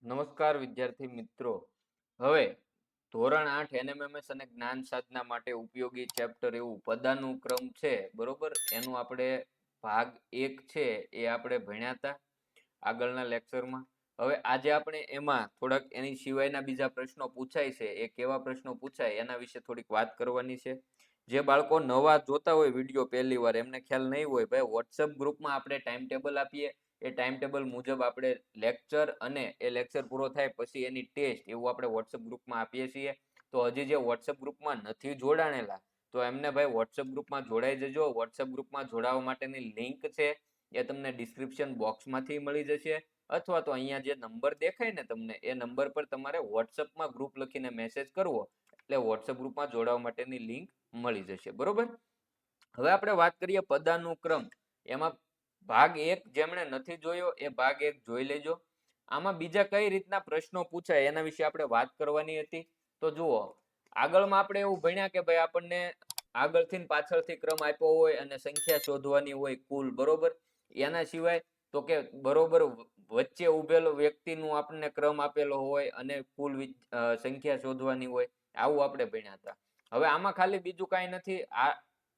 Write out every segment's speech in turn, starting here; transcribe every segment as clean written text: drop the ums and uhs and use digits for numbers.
નમસ્કાર વિદ્યાર્થી મિત્રો. હવે ધોરણ 8 એનએમએમએસ અને જ્ઞાન સાધના માટે ઉપયોગી ચેપ્ટર એવું પદાનુક્રમ છે, બરોબર. એનું આપણે ભાગ 1 છે એ આપણે ભણ્યા હતા આગળના લેક્ચરમાં. હવે આજે આપણે એમાં થોડાક એની સિવાયના બીજા પ્રશ્નો પૂછાય છે, એ કેવા પ્રશ્નો પૂછાય એના વિશે થોડીક વાત કરવાની છે. જે બાળકો નવા જોતા હોય વિડીયો પહેલી વાર, એમને ખ્યાલ નહીં હોય, ભાઈ વોટ્સઅપ ગ્રુપમાં આપણે ટાઈમ ટેબલ આપીએ, એ ટાઈમ ટેબલ મુજબ આપણે લેક્ચર અને એ લેક્ચર પૂરો થાય પછી એની ટેસ્ટ એવું આપણે વોટ્સઅપ ગ્રુપમાં આપીએ છીએ. તો હજી જે વોટ્સઅપ ગ્રુપમાં નથી જોડાણેલા, તો એમને ભાઈ વોટ્સઅપ ગ્રુપમાં જોડાઈ જજો. વોટ્સઅપ ગ્રુપમાં જોડાવા માટેની લિંક છે એ તમને ડિસ્ક્રિપ્શન બોક્સમાંથી મળી જશે, અથવા તો અહીંયા જે નંબર દેખાય ને તમને, એ નંબર પર તમારે વોટ્સઅપમાં ગ્રુપ લખીને મેસેજ કરવો એટલે વોટ્સઅપ ગ્રુપમાં જોડાવા માટેની લિંક મળી જશે, બરોબર. હવે આપણે વાત કરીએ પદાનુક્રમ. એમાં ભાગ 1 જેમણે નથી જોયો એ ભાગ 1 જોઈ લેજો. આમાં બીજા કઈ રીતના પ્રશ્નો પૂછાય એના વિશે આપણે વાત કરવાની હતી. તો જુઓ, આગળમાં આપણે એવું ભણ્યા કે ભાઈ આપણને આગળથી પાછળથી ક્રમ આપ્યો હોય અને સંખ્યા શોધવાની હોય કુલ, બરોબર. એના સિવાય તો કે બરોબર વચ્ચે ઉભેલો વ્યક્તિનું આપણને ક્રમ આપેલો હોય અને કુલ સંખ્યા શોધવાની હોય, આવું આપણે ભણ્યા હતા. હવે આમાં ખાલી બીજું કાંઈ નથી.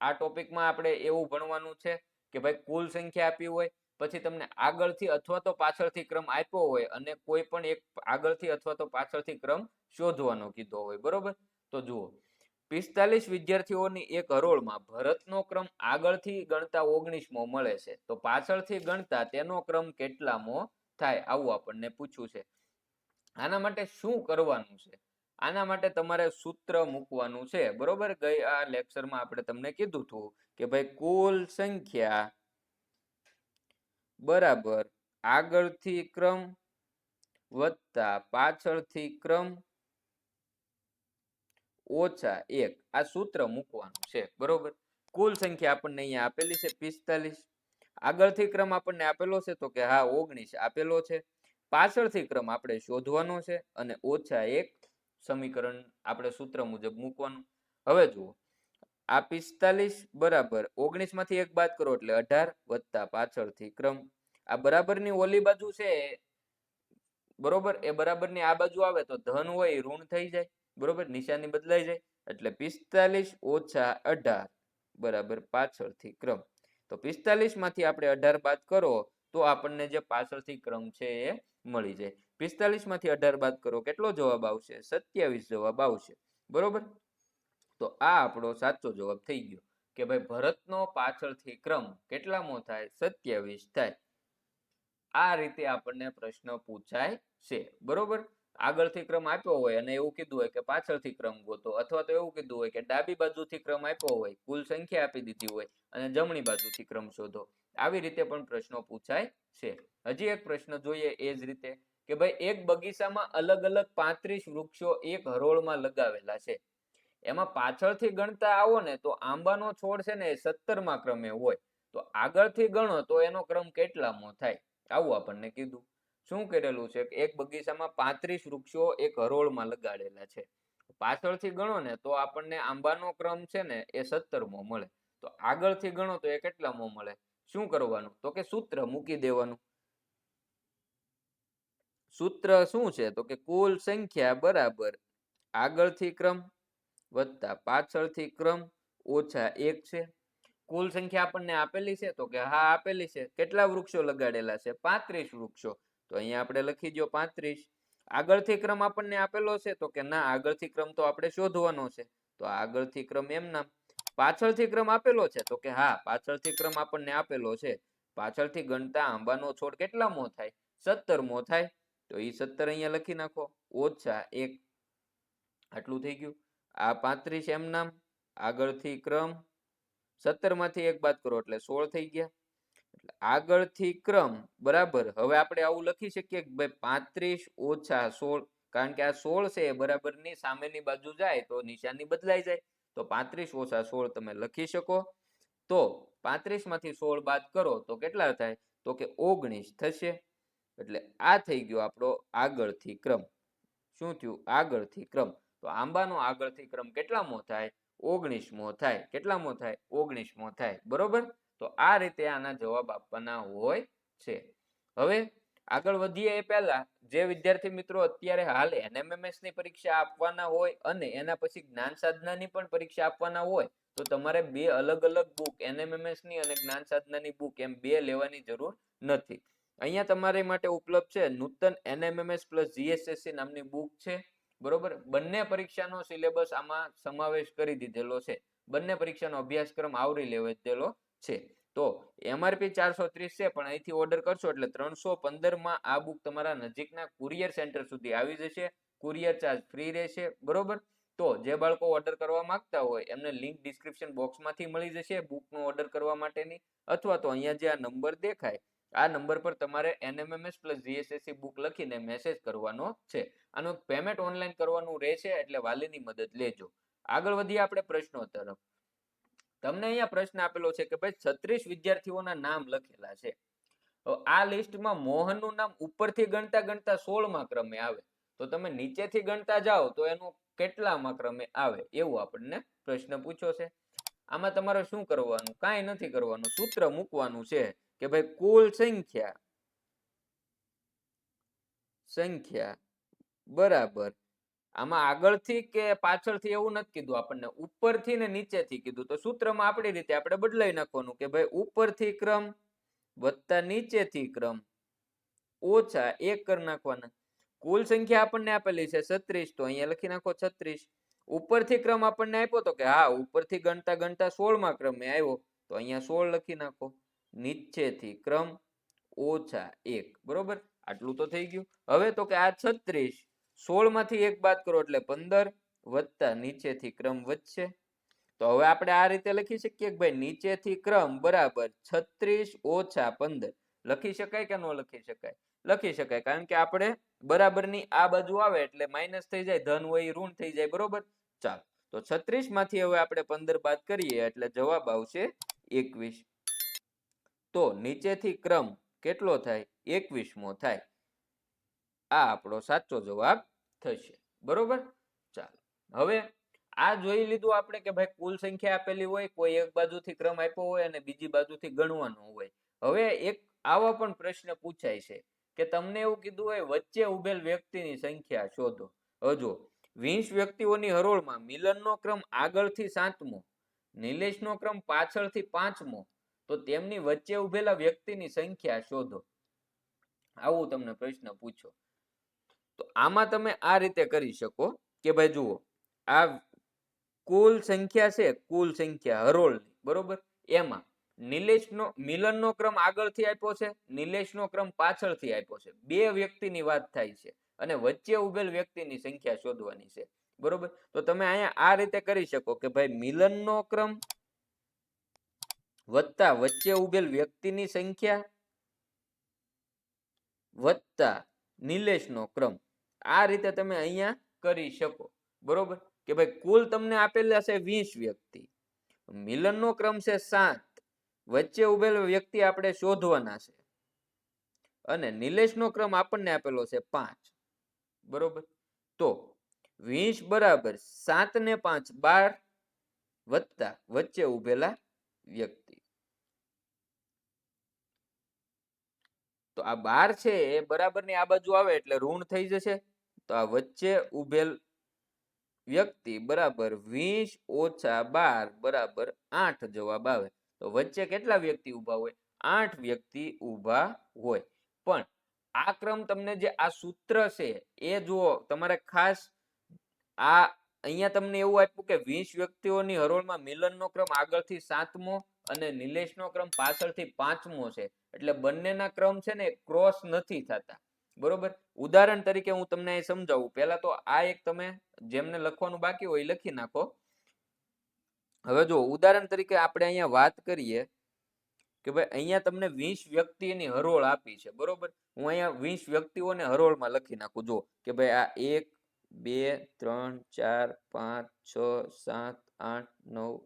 આ ટોપિકમાં આપણે એવું ભણવાનું છે કે ભાઈ કુલ સંખ્યા આપી હોય, પછી તમને આગળથી અથવા તો પાછળથી ક્રમ આપ્યો હોય અને કોઈ પણ એક આગળથી અથવા તો પાછળથી ક્રમ શોધવાનો કીધો હોય, બરોબર. તો જુઓ, 45 વિદ્યાર્થીઓની એક હરોળમાં ભરતનો ક્રમ આગળથી ગણતા 19મો મળે છે, તો પાછળથી ગણતા તેનો ક્રમ કેટલામો થાય, આવું આપણને પૂછ્યું છે. આના માટે શું કરવાનું છે? આના માટે તમારે સૂત્ર મૂકવાનું છે, બરોબર. ગયા લેક્ચરમાં આપણે તમને કીધું હતું કે ભાઈ કુલ સંખ્યા બરાબર આગળથી ક્રમ વત્તા પાછળથી ક્રમ ઓછા 1, આ સૂત્ર મૂકવાનું છે, બરોબર. કુલ સંખ્યા આપણને અહીંયા આપેલી છે 45, આગળથી ક્રમ આપણને આપેલો છે તો કે હા 19 આપેલો છે, પાછળથી ક્રમ આપણે શોધવાનો છે અને ઓછા 1 સમીકરણ આપણે સૂત્ર મુજબ મૂકવાનું. હવે જુઓ, આ 45 બરાબર 19 માંથી 1 બાદ કરો એટલે 18 વત્તા પાછળથી ક્રમ. આ બરાબરની ઓલી બાજુ છે, બરોબર, એ બરાબરની આ બાજુ આવે તો ધન હોય ઋણ થઈ જાય, બરોબર, નિશાની બદલાઈ જાય. એટલે 45 ઓછા 18 બરાબર પાછળથી ક્રમ. તો 45 માંથી આપણે 18 બાદ કરો તો આપણને જે પાછળથી ક્રમ છે એ મળી જાય. 45 માંથી 18 બાદ કરો કેટલો જવાબ આવશે? 27 જવાબ આવશે, બરોબર. તો આ આપણો સાચો જવાબ થઈ ગયો કે ભાઈ ભરતનો પાછળથી ક્રમ કેટલામો થાય? 27 થાય. આ રીતે આપણને પ્રશ્ન પૂછાય છે, બરોબર. આગળથી ક્રમ આપ્યો હોય અને એવું કીધું હોય કે પાછળથી ક્રમ ગોતો, અથવા તો એવું કીધું હોય કે ડાબી બાજુથી ક્રમ આપ્યો હોય, કુલ સંખ્યા આપી દીધી હોય અને જમણી બાજુથી ક્રમ શોધો. આવી રીતે પણ પ્રશ્નો પૂછાય છે. હજી એક પ્રશ્ન જોઈએ એ જ રીતે કે ભાઈ એક બગીચામાં અલગ અલગ 35 વૃક્ષો એક હરોળમાં લગાવેલા છે. એમાં પાછળથી ગણતા આવો ને તો આંબાનો છોડ છે ને એ 17મા ક્રમે હોય, તો આગળથી ગણો તો એનો ક્રમ કેટલામો થાય, આવું આપણને કીધું. શું કરેલું છે? એક બગીચામાં 35 વૃક્ષો એક હરોળમાં લગાડેલા છે, પાછળથી ગણો ને તો આપણને આંબાનો ક્રમ છે ને એ 17મો મળે, તો આગળથી ગણો તો એ કેટલામો મળે? શું કરવાનું? તો કે સૂત્ર મૂકી દેવાનું. સૂત્ર શું છે? તો કે કુલ સંખ્યા બરાબર આગળથી ક્રમ વત્તા પાછળથી ક્રમ ઓછા 1 છે. કુલ સંખ્યા આપણને આપેલી છે તો કે હા આપેલી છે. કેટલા વૃક્ષો લગાડેલા છે? 35 વૃક્ષો. તો અહીંયા આપણે લખી દો 35. આગળથી ક્રમ આપણને આપેલો છે તો કે ના, આગળથી ક્રમ તો આપણે શોધવાનો છે, તો આગળથી ક્રમ એમ નામ. પાછળથી ક્રમ આપેલો છે તો કે હા, પાછળથી ક્રમ આપણને આપેલો છે. પાછળથી ગણતા આંબાનો છોડ કેટલામો થાય? 17મો થાય. તો એ 17 અહીંયા લખી નાખો ઓછા 1, આટલું થઈ ગયું. આ 35 એમ નામ, આગળથી ક્રમ 17 માંથી 1 બાદ કરો એટલે 16 થઈ ગયા. એટલે આગળથી ક્રમ બરાબર. હવે આપણે આવું લખી શકીએ કે ભાઈ 35 ઓછા 16, કારણ કે આ 16 છે બરાબરની સામેની બાજુ જાય તો નિશાની બદલાઈ જાય, તો 35 ઓછા 16 તમે લખી શકો. તો 35 માંથી 16 બાદ કરો તો કેટલા થાય? તો કે 19 થશે. એટલે આ થઈ ગયો આપણો આગળથી ક્રમ. શું થયું? આગળથી ક્રમ. તો આંબાનો આગળથી ક્રમ કેટલામો થાય? 19મો થાય. કેટલામો થાય? 19મો થાય, બરોબર. તો આ રીતે આના જવાબ આપવાના હોય છે. હવે આગળ વધીએ એ પહેલા જે વિદ્યાર્થી મિત્રો અત્યારે હાલ NMMS ની પરીક્ષા આપવાના હોય અને એના પછી જ્ઞાન સાધનાની પણ પરીક્ષા આપવાના હોય તો તમારે બે અલગ અલગ બુક NMMS ની અને જ્ઞાન સાધનાની બુક એમ બે લેવાની જરૂર નથી. અહીંયા તમારી માટે ઉપલબ્ધ છે નૂતન NMMS પ્લસ GSSC નામની બુક છે, બરોબર. બંને પરીક્ષાનો સિલેબસ આમાં સમાવેશ કરી દીધેલો છે, બંને પરીક્ષાનો અભ્યાસક્રમ આવરી લેવાયેલો છે. તો MRP 430 છે, પણ અહીંથી ઓર્ડર કરશો એટલે 315 માં આ બુક તમારા નજીકના કુરિયર સેન્ટર સુધી આવી જશે. કુરિયર ચાર્જ ફ્રી રહેશે, બરોબર. તો જે બાળકો ઓર્ડર કરવા માંગતા હોય એમને લિંક ડિસ્ક્રિપ્શન બોક્સમાંથી મળી જશે બુકનો ઓર્ડર કરવા માટેની, અથવા તો અહીંયા જે આ નંબર દેખાય આ નંબર પર તમારે NMMS પ્લસ GSSC બુક લખીને મેસેજ કરવાનો છે. આનું પેમેન્ટ ઓનલાઈન કરવાનું રહેશે, એટલે વાલીની મદદ લેજો. આગળ વધીએ આપણે પ્રશ્નો તરફ. તમને અહીંયા પ્રશ્ન આપેલો છે કે ભાઈ 36 વિદ્યાર્થીઓના નામ લખેલા છે. આ લિસ્ટમાં મોહનનું નામ ઉપરથી ગણતા ગણતા 16મા ક્રમે આવે, તો તમે નીચેથી ગણતા જાઓ તો એનું કેટલામા ક્રમે આવે એવું આપણને પ્રશ્ન પૂછ્યો છે. આમાં તમારે શું કરવાનું? કાંઈ નથી કરવાનું, સૂત્ર મૂકવાનું છે કે ભાઈ કુલ સંખ્યા બરાબર, આમાં આગળથી કે પાછળથી એવું નથી કીધું આપણને, ઉપરથી ને નીચેથી કીધું. તો સૂત્રમાં આપણી રીતે આપણે બદલાઈ નાખવાનું કે ભાઈ ઉપરથી ક્રમ વત્તા નીચેથી ક્રમ ઓછા 1 કરી નાખવાના. કુલ સંખ્યા આપણને આપેલી છે 36, તો અહીંયા લખી નાખો 36. ઉપરથી ક્રમ આપણને આપ્યો તો કે હા ઉપરથી ગણતા ગણતા 16મા ક્રમે આવ્યો, તો અહીંયા 16 લખી નાખો. નીચેથી ક્રમ ઓછા 1, બરોબર. આટલું તો થઈ ગયું. હવે તો કે આ 36, 16 માંથી 1 બાદ કરો એટલે 15 વત્તા નીચેથી ક્રમ વધશે. તો હવે આપણે આ રીતે લખી શકીએ કે ભાઈ નીચેથી ક્રમ બરાબર 36 ઓછા 15. લખી શકાય કે ન લખી શકાય? લખી શકાય, કારણ કે આપણે બરાબરની આ બાજુ આવે એટલે માઇનસ થઈ જાય, ધન હોય ઋણ થઈ જાય, બરોબર. ચાલો, તો 36 માંથી હવે આપણે 15 બાદ કરીએ એટલે જવાબ આવશે 21. તો નીચેથી ક્રમ કેટલો થાય? 21મો થાય. આ આપણો સાચો જવાબ થશે, બરોબર. ચાલો, હવે આ જોઈ લીધું આપણે કે ભાઈ કુલ સંખ્યા આપેલી હોય, કોઈ એક બાજુથી ક્રમ આપ્યો હોય અને બીજી બાજુથી ગણવાનો હોય. હવે એક આવા પણ પ્રશ્ન પૂછાય છે કે તમને એવું કીધું હોય વચ્ચે ઉભેલ વ્યક્તિની સંખ્યા શોધો. હવે જો 20 વ્યક્તિઓની હરોળમાં મિલનનો ક્રમ આગળથી 7મો, નિલેશનો ક્રમ પાછળથી 5મો, તો તેમની વચ્ચે ઉભેલા વ્યક્તિની સંખ્યા શોધો. આવું તમને પ્રશ્ન પૂછો. તો આમાં તમે આ રીતે કરી શકો કે ભાઈ જુઓ, આ કુલ સંખ્યા છે, કુલ સંખ્યા હરોળની, બરોબર. એમાં મિલનનો ક્રમ આગળથી આપ્યો છે, નિલેશનો ક્રમ પાછળથી આપ્યો છે. બે વ્યક્તિની વાત થાય છે અને વચ્ચે ઉભેલ વ્યક્તિની સંખ્યા શોધવાની છે, બરોબર. તો તમે અહીંયા આ રીતે કરી શકો કે ભાઈ મિલનનો ક્રમ વત્તા વચ્ચે ઉભેલ વ્યક્તિની સંખ્યા વત્તા નિલેશનો ક્રમ. આ રીતે તમે અહીંયા કરી શકો, બરોબર. કે ભાઈ કુલ તમને આપેલા છે 20 વ્યક્તિ, મિલનનો ક્રમ છે 7, વચ્ચે ઉભેલો વ્યક્તિ આપણે શોધવાના છે અને નિલેશનો ક્રમ આપણને આપેલો છે 5, બરોબર. તો 20 બરાબર 7 ને 5 12 વત્તા વચ્ચે ઉભેલા વ્યક્તિ. તો આ 12 છે એ બરાબરની આ બાજુ આવે એટલે ઋણ થઈ જશે. તો આ વચ્ચે ઉભેલ વ્યક્તિ બરાબર 20 ઓછા 12 બરાબર 8 જવાબ આવે. તો વચ્ચે કેટલા વ્યક્તિ ઊભા હોય? 8 વ્યક્તિ ઊભા હોય. પણ આ ક્રમ તમને જે આ સૂત્ર છે એ જુઓ, તમારે ખાસ આ અહીંયા તમને એવું આપ્યું કે 20 વ્યક્તિઓની હરોળમાં મિલનનો ક્રમ આગળથી 7મો અને નિલેશનો ક્રમ પાછળથી 5મો છે, એટલે બંનેના ક્રમ છે ને ક્રોસ નથી થતા, બરોબર. ઉદાહરણ તરીકે હું તમને અહીં સમજાવું. પહેલા તો આ એક તમે જેમને લખવાનું બાકી હોય લખી નાખો. હવે જો ઉદાહરણ તરીકે આપણે અહીંયા વાત કરીએ કે ભાઈ અહીંયા તમને 20 વ્યક્તિની હરોળ આપી છે, બરોબર. હું અહીંયા 20 વ્યક્તિઓને હરોળમાં લખી નાખું. જો કે ભાઈ આ 1 2 3 4 5 6 7 8 9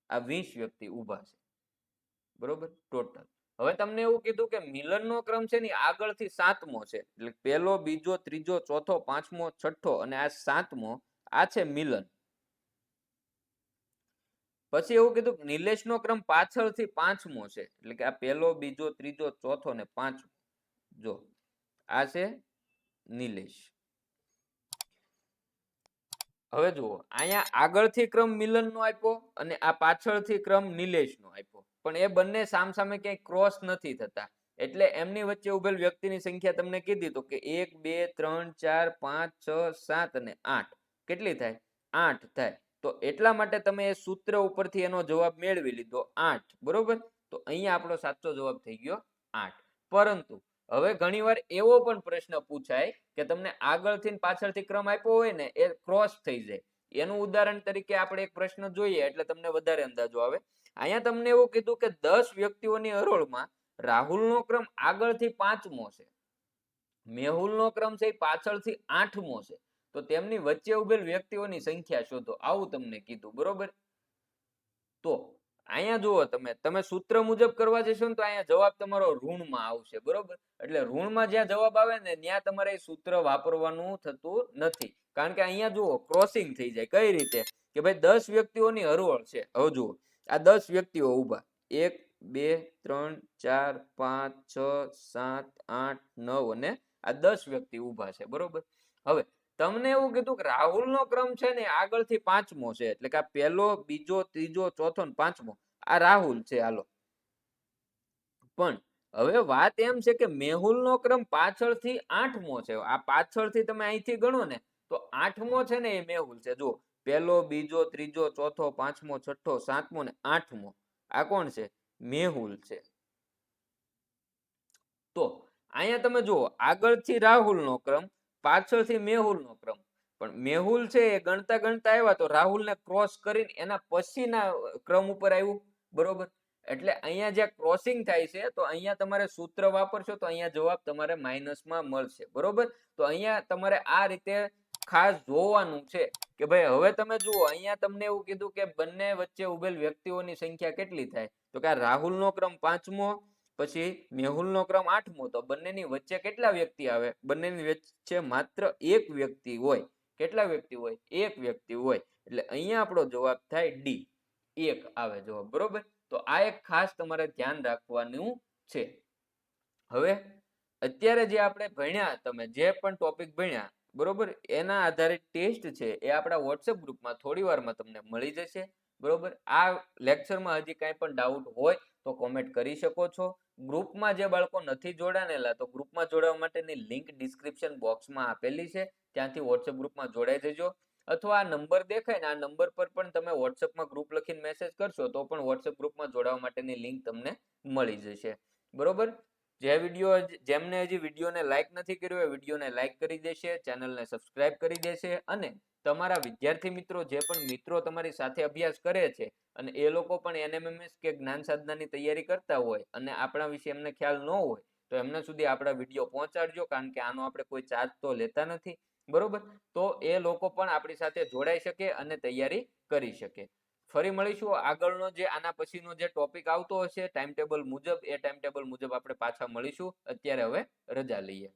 આ 20 વ્યક્તિ ઊભા છે, બરોબર, ટોટલ. હવે તમને એવું કીધું કે મિલનનો ક્રમ છે ને આગળથી 7મો છે, એટલે પહેલો, બીજો, ત્રીજો, ચોથો, 5મો, 6ઠ્ઠો અને આ 7મો, આ છે મિલન. પછી એવું કીધું કે નિલેશનો ક્રમ પાછળથી 5મો છે, એટલે કે આ પહેલો, બીજો, ત્રીજો, ચોથો ને 5મો. જો આ છે નિલેશ. હવે જુઓ, અહીંયા આગળથી ક્રમ મિલનનો આપ્યો અને આ પાછળથી ક્રમ નિલેશનો આપ્યો, પણ એ બંને સામસામે ક્યાંય ક્રોસ નથી થતા, એટલે એમની વચ્ચે ઉભેલ વ્યક્તિની સંખ્યા તમને કીધી તો કે 1 2 3 4 5 6 7 અને 8. કેટલી થાય? 8 થાય. તો એટલા માટે તમે એ સૂત્ર ઉપરથી એનો જવાબ મેળવી લીધો 8. બરોબર? તો અહીંયા આપણો સાચો જવાબ થઈ ગયો 8. પરંતુ હવે ઘણીવાર એવો પણ પ્રશ્ન પૂછાય કે તમને આગળથી ને પાછળથી ક્રમ આપ્યો હોય ને એ ક્રોસ થઈ જાય. એનું ઉદાહરણ તરીકે આપણે એક પ્રશ્ન જોઈએ એટલે તમને વધારે અંદાજો આવે. અહીંયા તમને એવું કીધું કે 10 વ્યક્તિઓની હરોળમાં રાહુલનો ક્રમ આગળથી 5મો છે, મેહુલનો ક્રમ છે એ પાછળથી 8મો છે, તો તેમની વચ્ચે ઉભેલ વ્યક્તિઓની સંખ્યા શોધો, આવું તમને કીધું. બરોબર? તો અહીંયા જુઓ, તમે સૂત્ર મુજબ કરવા જશો ને તો અહીંયા જવાબ તમારો ઋણમાં આવશે. બરોબર? એટલે ઋણમાં જ્યાં જવાબ આવે ને ત્યાં તમારે સૂત્ર વાપરવાનું થતું નથી, કારણ કે અહીંયા જુઓ ક્રોસિંગ થઈ જાય. કઈ રીતે? કે ભાઈ 10 વ્યક્તિઓની હરોળ છે. હવે જુઓ, આ 10 વ્યક્તિઓ ઊભા, 1 2 3 4 5 6 7 8 9 અને આ 10 વ્યક્તિ ઊભા છે. બરોબર? હવે તમને એવું કીધું કે રાહુલનો ક્રમ છે ને આગળથી 5મો છે, એટલે કે આ પહેલો, બીજો, ત્રીજો, ચોથો ને 5મો આ રાહુલ છે. હાલો, પણ હવે વાત એમ છે કે મેહુલનો ક્રમ પાછળથી 8મો છે. આ પાછળથી તમે અહીંથી ગણો ને તો 8મો છે ને એ મેહુલ છે. જુઓ, પહેલો, બીજો, ત્રીજો, ચોથો, 5મો, 6ઠ્ઠો, 7મો ને 8મો આ કોણ છે? મેહુલ છે. તો અહીંયા તમે જુઓ, આગળથી રાહુલનો ક્રમ, પાછળથી મેહુલનો ક્રમ, પણ મેહુલ છે એ ગણતા ગણતા આવ્યા તો રાહુલને ક્રોસ કરીને એના પછીના ક્રમ ઉપર આવ્યું. બરોબર? એટલે અહીંયા જ્યાં ક્રોસિંગ થાય છે તો અહીંયા તમારે સૂત્ર વાપરશો તો અહીંયા જવાબ તમારે માઇનસમાં મળશે. બરોબર? તો અહીંયા તમારે આ રીતે ખાસ જોવાનું છે કે ભાઈ હવે તમે જુઓ, અહીંયા તમને એવું કીધું કે બંને વચ્ચે ઉભેલ વ્યક્તિઓની સંખ્યા કેટલી થાય, તો કે આ રાહુલનો ક્રમ 5મો, પછી મેહુલનો ક્રમ 8મો, તો બંનેની વચ્ચે કેટલા વ્યક્તિ આવે? બંનેની વચ્ચે માત્ર એક વ્યક્તિ હોય. કેટલા વ્યક્તિ હોય? એક વ્યક્તિ હોય. એટલે અહીંયા આપણો જવાબ થાય ડી, 1 આવે જવાબ. બરોબર? તો આ એક ખાસ તમારે ધ્યાન રાખવાનું છે. હવે અત્યારે જે આપણે ભણ્યા, તમે જે પણ ટોપિક ભણ્યા, બરોબર, એના આધારિત ટેસ્ટ છે એ આપણા વોટ્સએપ ગ્રુપમાં થોડી વારમાં તમને મળી જશે. બરોબર? આ લેક્ચરમાં હજી કાંઈ પણ ડાઉટ હોય તો કોમેન્ટ કરી શકો છો. ગ્રુપમાં જે બાળકો નથી જોડાણેલા તો ગ્રુપમાં જોડાવા માટેની લિંક ડિસ્ક્રિપ્શન બોક્સમાં આપેલી છે, ત્યાંથી વોટ્સએપ ગ્રુપમાં જોડાઈ જજો. અથવા આ નંબર દેખાય ને આ નંબર પર પણ તમે વોટ્સએપમાં ગ્રુપ લખીને મેસેજ કરશો તો પણ વોટ્સએપ ગ્રુપમાં જોડાવા માટેની લિંક તમને મળી જશે. બરોબર? જેમને હજી વિડીયોને લાઈક નથી કર્યો એ વિડીયોને લાઈક કરી દેશે, ચેનલને સબસ્ક્રાઇબ કરી દેશે, અને તમારા વિદ્યાર્થી મિત્રો, જે પણ મિત્રો તમારી સાથે અભ્યાસ કરે છે અને એ લોકો પણ એનએમએમએસ કે જ્ઞાન સાધનાની તૈયારી કરતા હોય અને આપણા વિશે એમને ખ્યાલ ન હોય તો એમના સુધી આપણા વિડીયો પહોંચાડજો, કારણ કે આનો આપણે કોઈ ચાર્જ તો લેતા નથી. બરોબર? તો એ લોકો પણ આપણી સાથે જોડાઈ શકે અને તૈયારી કરી શકે. ફરી મળીશું. આગળનો જે આના પછીનો જે ટોપિક આવતો હશે ટાઈમ ટેબલ મુજબ, એ ટાઈમ ટેબલ મુજબ આપણે પાછા મળીશું. અત્યારે હવે રજા લઈએ.